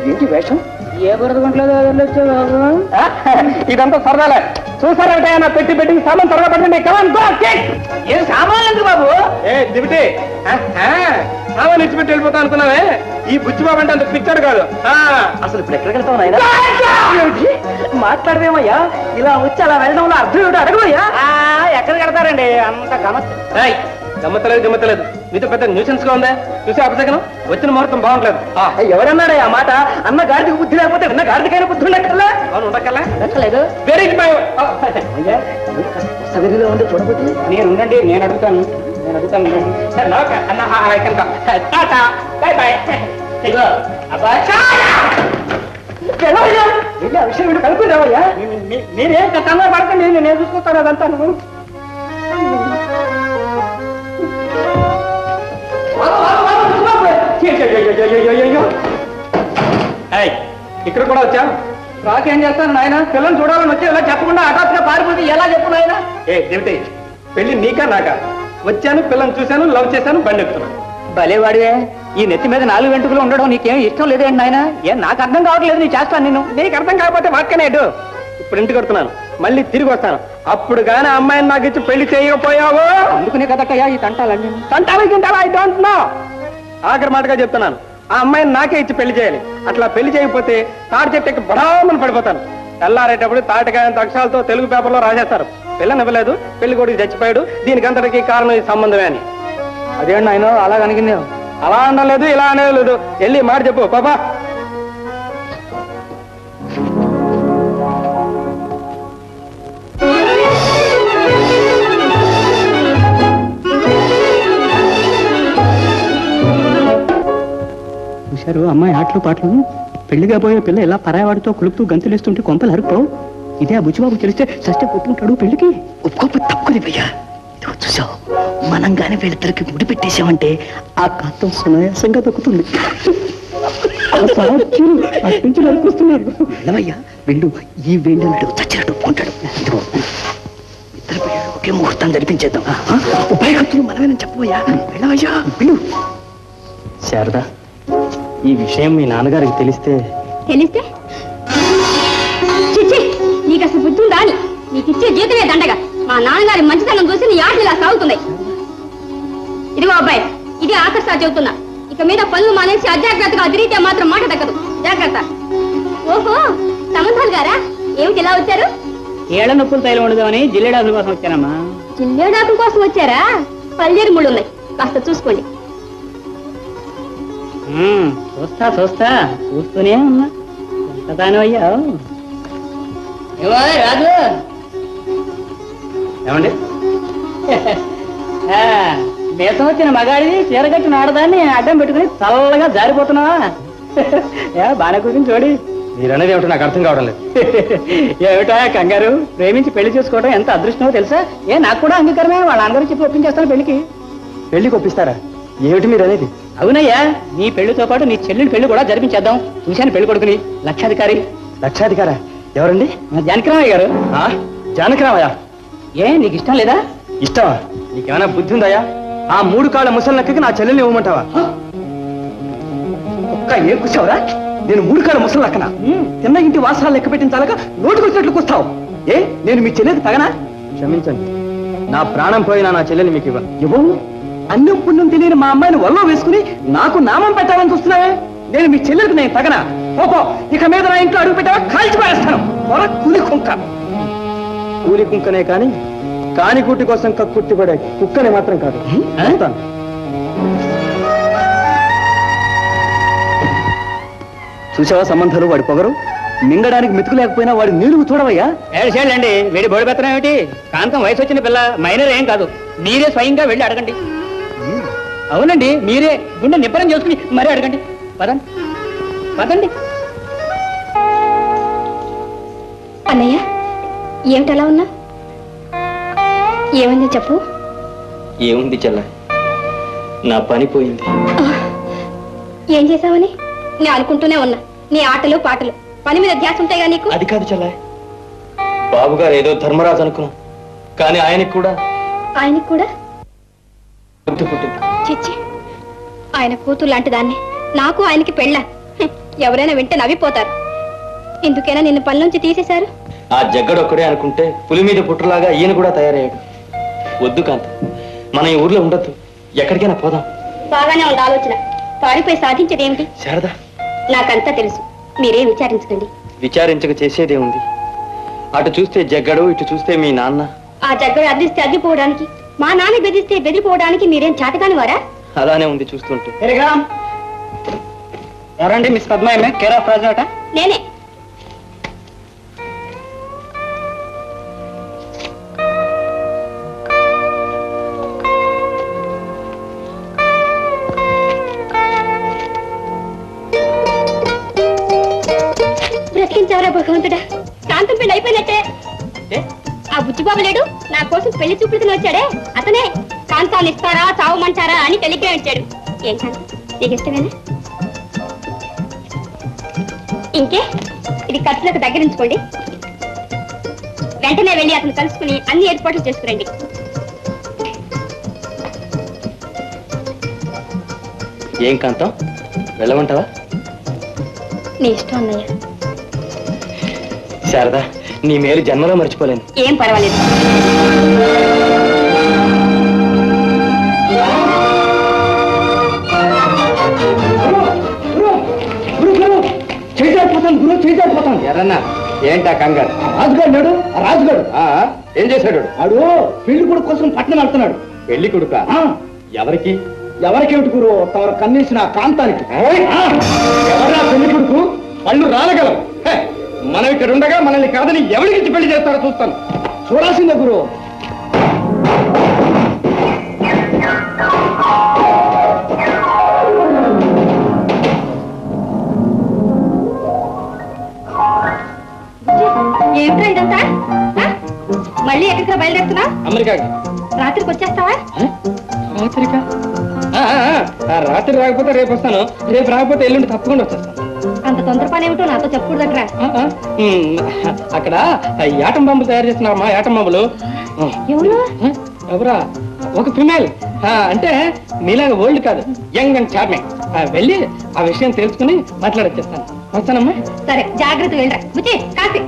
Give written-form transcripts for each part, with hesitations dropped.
ఏంటి వేషం? ఏ బురదగుంటలో వెళ్ళొచ్చు బాబు. ఇదంతా సరదాలే. చూసారంటే నా పెట్టి సామాన్ త్వరగా పెట్టండి. ఏం సామాన్లు ఎందుకు బాబు? ఏ దివిటి సామాన్ ఇచ్చిపెట్టి వెళ్ళిపోతా అనుకున్నావే? ఈ బుచ్చిబాబు అంటే అంత పిచ్చాడు కాదు. అసలు ఇప్పుడు ఎక్కడికి వెళ్తావు నాయన? మాట్లాడవేమయ్యా, ఇలా వచ్చి అలా వెళ్ళడంలో అర్థం ఏమిటో అడగవయ్యా. ఎక్కడికి వెళ్తారండి అంత గమ్మత్తలేదు. నీతో పెద్ద న్యూసెన్స్ గా ఉందా? చూసే అపశకనం వచ్చిన ముహూర్తం బాగుంటలేదు. ఎవరన్నాడే ఆ మాట? అన్న గాడికి బుద్ధి లేకపోతే విన్న గాడికైనా బుద్ధి ఉండక్కర్లా? ఉండక్కర్లేదు. వెరీ సగదిలో ఉండి చూడబోతే నేను ఉండండి, నేను అడుగుతాను. ఆ విషయం వీడు కనుక్కున్నావయ్యా. మీరేం కంగారు పడకండి, నేను చూసుకుంటాను అదంతా. ఇక్కడ కూడా వచ్చా? రాకేం చేస్తాను నాయన? పిల్లలు చూడాలని వచ్చి ఇలా చెప్పకుండా హఠాత్తుగా పారిపోతే ఎలా చెప్పు నాయన? ఏమిటి పెళ్లి నీకా నాకా? వచ్చాను, పిల్లని చూశాను, లవ్ చేశాను, బండి ఎక్కుతున్నాను. భలేవాడివే. ఈ నెత్తి మీద 4 వెంట్రుకలు ఉండడం నీకేం ఇష్టం లేదేంటి నాయన? ఏం నాకు అర్థం కావట్లేదు నీ చేస్తాను. నీకు అర్థం కాకపోతే వాక్కనేటు. ఇప్పుడు ఇంటికి వస్తున్నాను, మళ్ళీ తిరిగి వస్తాను. అప్పుడు గానీ అమ్మాయిని నాకు ఇచ్చి పెళ్లి చేయకపోయావు. అందుకునే కదట్టయ్యా ఈ తంటాలన్నీ. తంటాలా ఐ డోంట్ నో. ఆఖరి మాటగా చెప్తున్నాను, ఆ అమ్మాయిని నాకే ఇచ్చి పెళ్లి చేయాలి. అట్లా పెళ్లి చేయకపోతే తాటి చెట్టుకి బడామని పడిపోతాను. తెల్లారేటప్పుడు తాటికాయంత అక్షరాలతో తెలుగు పేపర్లో రాసేస్తారు, పిల్లని ఇవ్వలేదు, పెళ్లి కొడుకు చచ్చిపోయాడు, దీనికి అంతటికి కారణం ఈ సంబంధమే అని. అదేంటి ఆయన అలా కనిగింది? అలా అనలేదు, ఇలా అనలేదు. వెళ్ళి మాట చెప్పు పాపా. చూశారు అమ్మాయి ఆటలు పాటలు? పెళ్లిగా పోయే పిల్ల ఇలా పరాయవాడితో కులుపుతూ గంతులేస్తుంటే కొంపలు హరిపోవు. ఇదే ఆ బుచ్చిబాబు తెలిస్తే సస్తే కొట్టుకుంటాడు పెళ్లికి. ఒప్పుకోకపోతే తప్పుకునిపోయా. చూసావు, మనం గాని వీళ్ళిద్దరికి ముడి పెట్టేశామంటే ఆ కాంతం సునాయాసంగా దక్కుతుంది. వెళ్ళవయ్యా, వెళ్ళు. ఈ వేళ్ళు నాడు చచ్చినట్టు ఒప్పుకుంటాడు. ఇద్దరు పిల్లలు ఒకే ముహూర్తాన్ని జరిపించేద్దాం. ఉభయకత్తులు మనమేనని చెప్పబోయా. వెళ్ళవయ్యా, వెళ్ళు. శారదా, ఈ విషయం మీ నాన్నగారికి తెలిస్తే నీకు అసలు బుద్ధి ఉందా? నీకు ఇచ్చే జీతమే దండగా మా నాన్నగారి మంచితనం చూసి నీ ఆటలు ఇలా సాగుతున్నాయి. ఇదిగో అబ్బాయి, ఇది ఆకర్షణ చెబుతున్నా. ఇక మీద పనులు మానేసి అజాగ్రత్తగా తిరిగితే మాత్రం మాట దక్కదు. జాగ్రత్త. ఓహో, సంబంధాలు గారా? ఏమిటి ఇలా వచ్చారు? ఏళ్ల నొప్పులు తైలం ఉండదామని జిల్లేడాకుల కోసం వచ్చానమ్మా. జిల్లేడాకుల కోసం వచ్చారా? పల్లేరు ముళ్ళు ఉన్నాయి, కాస్త చూసుకోండి. చూస్తూనే ఉన్నా. ఎంతదాని అయ్యా రాజు. ఏమండి? దేశం వచ్చిన మగాడిని చీరగట్టిన ఆడదాన్ని అడ్డం పెట్టుకుని చల్లగా జారిపోతున్నావా? బాగా కూర్చుని చూడి. మీరనేది ఏమిటో నాకు అర్థం కావడం లేదు. ఏమిటా కంగారు? ప్రేమించి పెళ్లి చేసుకోవడం ఎంత అదృష్టమో తెలుసా? నాకు కూడా అంగీకారమే. వాళ్ళ అందరూ చెప్పి ఒప్పించేస్తాను పెళ్లికి. పెళ్లికి ఒప్పిస్తారా? ఏమిటి మీరు అనేది? అవునయ్యా, నీ పెళ్లితో పాటు నీ చెల్లిని పెళ్లి కూడా జరిపించేద్దాం. చూశాను పెళ్లి కొడుకుని, లక్షాధికారి. లక్షాధికారా? ఎవరండి? జానకిరామయ్య గారు. జానకిరామయ్య? ఏ నీకు ఇష్టం లేదా? ఇష్టమా? నీకేమైనా బుద్ధి ఉందయ్యా? ఆ 3 కాళ్ళ ముసలినక్కకి నా చెల్లెల్ని ఇవ్వమంటావా? ఒక్క ఏం కూర్చావురా? నేను 3 కాళ్ళ ముసలినక్కనా? తిన్న ఇంటి వాసనాలు లెక్క పెట్టించాలక నోటుకొచ్చినట్లు కూస్తావు. ఏ నేను మీ చెల్లెకి తగనా? క్షమించండి, నా ప్రాణం పోయినా నా చెల్లెల్ని మీకు ఇవ్వవు. అన్నం పుణ్యం తెలియని మా అమ్మాయిని వల్లో వేసుకుని నాకు నామం పెట్టాలని చూస్తున్నావే? నేను మీ చెల్లెలకు నేను తగనా? ఓహో, ఇక మీద నా ఇంట్లో అడుగు పెట్టావా కాల్చి పారేస్తాను. కూలి కుంక. కూలి కుంకనే కాని కానికూటి కోసం కక్కుట్టి పడే కుక్కనే మాత్రం కాదు. చూసావా సంబంధాలు? వాడి పొగరు మింగడానికి మెతుకు లేకపోయినా వాడి నీళ్లు చూడవయ్యా. ఏడండి, వీడి బోడి పెత్తనం ఏమిటి? కాంతం వయసు వచ్చిన పిల్ల, మైనర్ ఏం కాదు. మీరే స్వయంగా వెళ్ళి అడగండి. అవునండి, మీరే గుండె నిబ్బరం చేసుకుని మరీ అడగండి. పదండి పదండి. అన్నయ్య, ఏమిటలా ఉన్నా? ఏమైంది చెప్పు. ఏముంది చెల్ల, నా పని పోయింది. ఏం చేసావని? నేను అనుకుంటూనే ఉన్నా. నీ ఆటలు పాటలు, పని మీద ధ్యాస ఉంటాయిగా నీకు. అది కాదు చెల్ల, బాబు గారు ఏదో ధర్మరాజు అనుకున్నాం, కానీ ఆయనకు కూడా చిచ్చి, ఆయన కూతురు లాంటి దాన్ని నాకు ఆయనకి పెళ్ళ. ఎవరైనా వింటే నవ్విపోతారు. ఎందుకైనా నిన్ను పని నుంచి తీసేశారు. ఆ జగ్గడొక్కడే అనుకుంటే పులి మీద పుట్టులాగా ఈయన కూడా తయారయ్యాడు. వద్దు కాంతం, మనం ఈ ఊర్లో ఉండొద్దు, ఎక్కడికైనా పోదాం. బాగానే ఉంది ఆలోచన. పారిపోయి సాధించేది ఏమిటి? శారదా, నాకంతా తెలుసు, మీరేం విచారించకండి. విచారించక చేసేదే ఉంది. అటు చూస్తే జగ్గడు, ఇటు చూస్తే మీ నాన్న. ఆ జగ్గడు అదిస్తే అదిపోవడానికి, మా నాన్న బెదిరిస్తే బెదిరిపోవడానికి మీరేం చాటగాని వారా? అలానే ఉంది చూస్తుంటే. ఎవరండి? మిస్ పద్మ కేర్ ఆఫ్ రాజాట. నేనే. బ్రతికించావరా భగవంతుడా. కాంతం పెళ్లి అయిపోయినట్టే. ఆ బుచ్చిబాబు లేడు, నా కోసం పెళ్లి చూపుడుకుని వచ్చాడే, అతనే కాంతాన్ని ఇస్తారా చావమంటారా అని టెలిగ్రామ్ ఇచ్చాడు. ఏం కాంతం, నీకు ఇష్టమేనా? ఇంకే, ఇది ఖర్చులకు దగ్గరించుకోండి. వెంటనే వెళ్ళి అతను కలుసుకుని అన్ని ఏర్పాట్లు చేసుకురండి. ఏం కాంతం, వెళ్ళమంటావా? నీ ఇష్టం అన్నయ్య. శారదా, నీ మేలు జన్మలో మర్చిపోలేను. ఏం పర్వాలేదు. చేసిపోతాను. ఎర్రన్నా, ఏంటా కంగారు? రాజుగాడు లేడు, ఆ రాజుగాడు ఏం చేశాడు? ఆడు పెళ్లి కొడుకు కోసం పట్టణం వెళ్తున్నాడు. పెళ్లి కొడుక? ఎవరికి? ఎవరికేమిటి గురు, తమరు కన్నేసిన కాంతానికి. ఎవరా పెళ్లి కొడుకు? పళ్ళు రాలగలవు. మనం ఇక్కడ ఉండగా మనల్ని కాదని ఎవరికి పెళ్లి చేస్తారో చూస్తాను. చూడాల్సిందే గురు. ఏమిట్రా ఇదంతా? మళ్ళీ ఎక్కడికి బయలుదేరుతున్నా? అమెరికాకి. రాత్రికి వచ్చేస్తావా? రాత్రికా? రాత్రి రాకపోతే రేపు వస్తాను, రేపు రాకపోతే ఎల్లుండి తప్పకుండా వచ్చేస్తాను. అంత తొందర పని ఏమిటో నాతో చెప్పకూడదట్రా. అక్కడ యాటం బాంబులు తయారు చేస్తున్నారమ్మా, యాటం బాంబులు. ఎవరు? ఎవరా? ఒక ఫిమేల్. అంటే మీలాగా ఓల్డ్ కాదు, యంగ్ అండ్ చార్మింగ్. వెళ్ళి ఆ విషయం తెలుసుకుని మాట్లాడొచ్చేస్తాను. వస్తానమ్మా. సరే, జాగ్రత్త వెళ్ళరా. బుచ్చి, కాఫీ.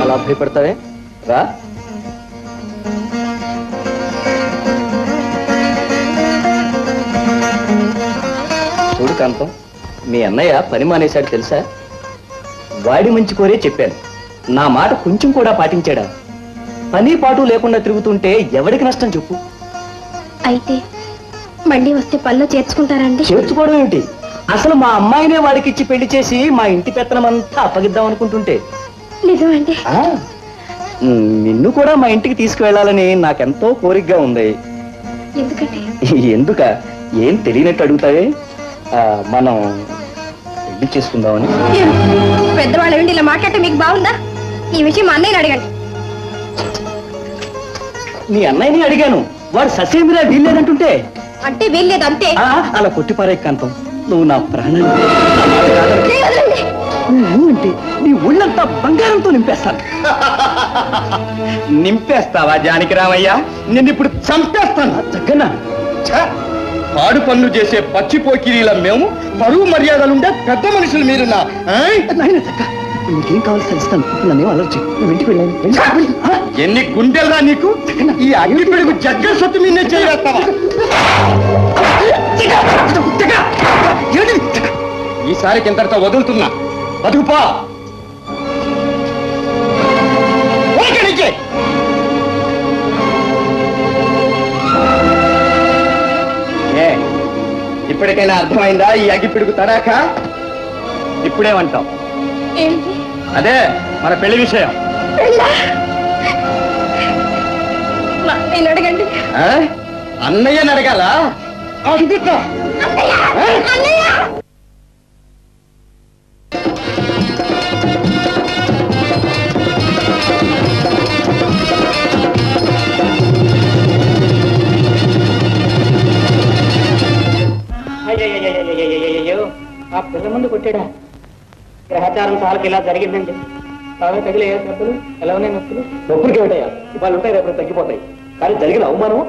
అలా భయపడతావే, రా. చూడు కాంతం, మీ అన్నయ్య పని మానేశాడు తెలుసా? వాడి మంచి కోరే చెప్పాను, నా మాట కొంచెం కూడా పాటించాడా? పని పాటు లేకుండా తిరుగుతుంటే ఎవడికి నష్టం చెప్పు? అయితే మళ్ళీ వస్తే పనిలో చేర్చుకుంటారండి? చేర్చుకోవడం ఏమిటి, అసలు మా అమ్మాయినే వాడికి ఇచ్చి పెళ్లి చేసి మా ఇంటి పెత్తనమంతా అప్పగిద్దాం అనుకుంటుంటే. నిజమండి. నిన్ను కూడా మా ఇంటికి తీసుకువెళ్ళాలని నాకెంతో కోరికగా ఉంది. ఎందుకంటే? ఎందుక, ఏం తెలియనట్టు అడుగుతావే. మనం పెళ్లి చేసుకుందామని. పెద్దవాళ్ళ నుండి ఇలా మాట్లాడితే మీకు బాగుందా? ఈ విషయం మా అన్నయ్యని అడగండి. నీ అన్నయ్యని అడిగాను, వాడు ససేమిరా వీల్లేదంటుంటే. అంటే వీల్లేదు అంతే. అలా కొట్టిపారే కాంతం, నువ్వు నా ప్రాణాన్ని. నువ్వు అంటే నీ ఒళ్ళంతా బంగారంతో నింపేస్తాను. నింపేస్తావా జానకి రామయ్య? నిన్ను ఇప్పుడు చంపేస్తాను. చక్కనా? పాడు పనులు చేసే పచ్చిపోకిరీల మేము పరువు మర్యాదలుండే పెద్ద మనుషులు మీరున్నా? నాయన చక్క, నీకేం కావాలి సరిస్తాను. నన్నేం అలర్చి, నువ్వు ఇంటికి వెళ్ళాను. ఎన్ని గుండెల్లా నీకు? ఈ అగ్ని పిడుగు జగ్గ సొత్తు నిన్నే చేయవేస్తావా? ఈసారికి ఇంతటితో వదులుతున్నా, బతుకుపా. ఇప్పటికైనా అర్థమైందా ఈ అగ్గి పిడుగు తడాక? ఇప్పుడేమంటావు? ఏంటి? అదే మన పెళ్లి విషయం. నేను అడగండి. అన్నయ్యని అడగాల? ఆ పిల్ల ముందు కొట్టాడా? గ్రహచారం సార్కి ఇలా జరిగిందండి బాగా తగిలే నొప్పులు ఎలా ఉన్నాయి నొప్పులు నొప్పులకి ఏమిటయ్యా ఇవాళ ఉంటాయి రేపు తగ్గిపోతాయి కానీ జరిగిన అవమానం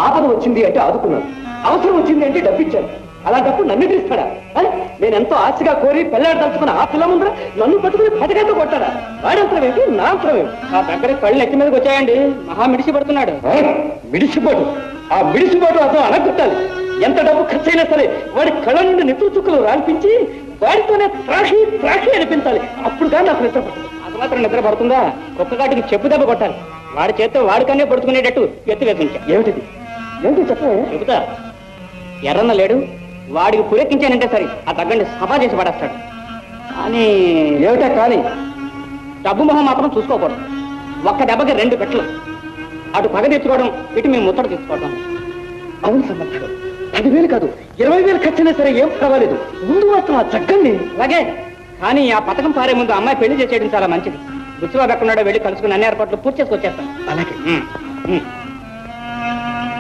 ఆపద వచ్చింది అంటే ఆదుకున్నాను అవసరం వచ్చింది అంటే డబ్బిచ్చాను అలాంటప్పుడు నన్ను తీస్తాడా నేను ఎంతో ఆశగా కోరి పెళ్ళాడు తలుచుకున్న ఆ పిల్ల ముందర నన్ను పట్టుకుని పథకంతో కొట్టాడా వాడంతరం ఏంటి నా అంతరం ఏమిటి ఆ దగ్గర కళ్ళు ఎత్తి మీదకి వచ్చాయండి మహా మిడిసి పడుతున్నాడు మిడిసిపోటు ఆ మిడిసిపోటు అతను అనగొట్టాలి ఎంత డబ్బు ఖర్చు అయినా సరే వాడి కళ్ళ నుండి నిప్పులు చుక్కలు రాల్పించి వాడితోనే త్రాహి త్రాహి అనిపించాలి అప్పుడు కానీ నాకు నిద్ర పడుతుంది అది మాత్రం నిద్ర పడుతుందా ఒక్కగాటికి చెప్పు దెబ్బ కొట్టాలి వాడి చేత్తో వాడికనే పడుచుకునేటట్టు ఎత్తి వేసించా ఏమిటిది ఏమిటి చెప్పండి చెబుతా ఎర్రన్న లేడు వాడికి పురెక్కించానంటే సరే ఆ తగ్గండి సభా చేసి పడేస్తాడు కానీ ఏమిటా కానీ డబ్బు మొహం మాత్రం చూసుకోకూడదు ఒక్క దెబ్బకి 2 పెట్టలు అటు పగ తెచ్చుకోవడం ఇటు మేము ముత్తడు తీసుకోవడం అవును సంబంధం 10,000 కాదు 20,000 ఖర్చైనా సరే ఏం పర్వాలేదు ముందు మాత్రం ఆ చక్కని అలాగే కానీ ఆ పథకం పారే ముందు అమ్మాయి పెళ్లి చేసేయడం చాలా మంచిది బుచ్చిబాబు ఎక్కడున్నాడో వెళ్ళి కలుసుకుని అన్ని ఏర్పాట్లు పూర్తి చేసుకొచ్చేస్తాను అలాగే ఉమ్, ఉమ్.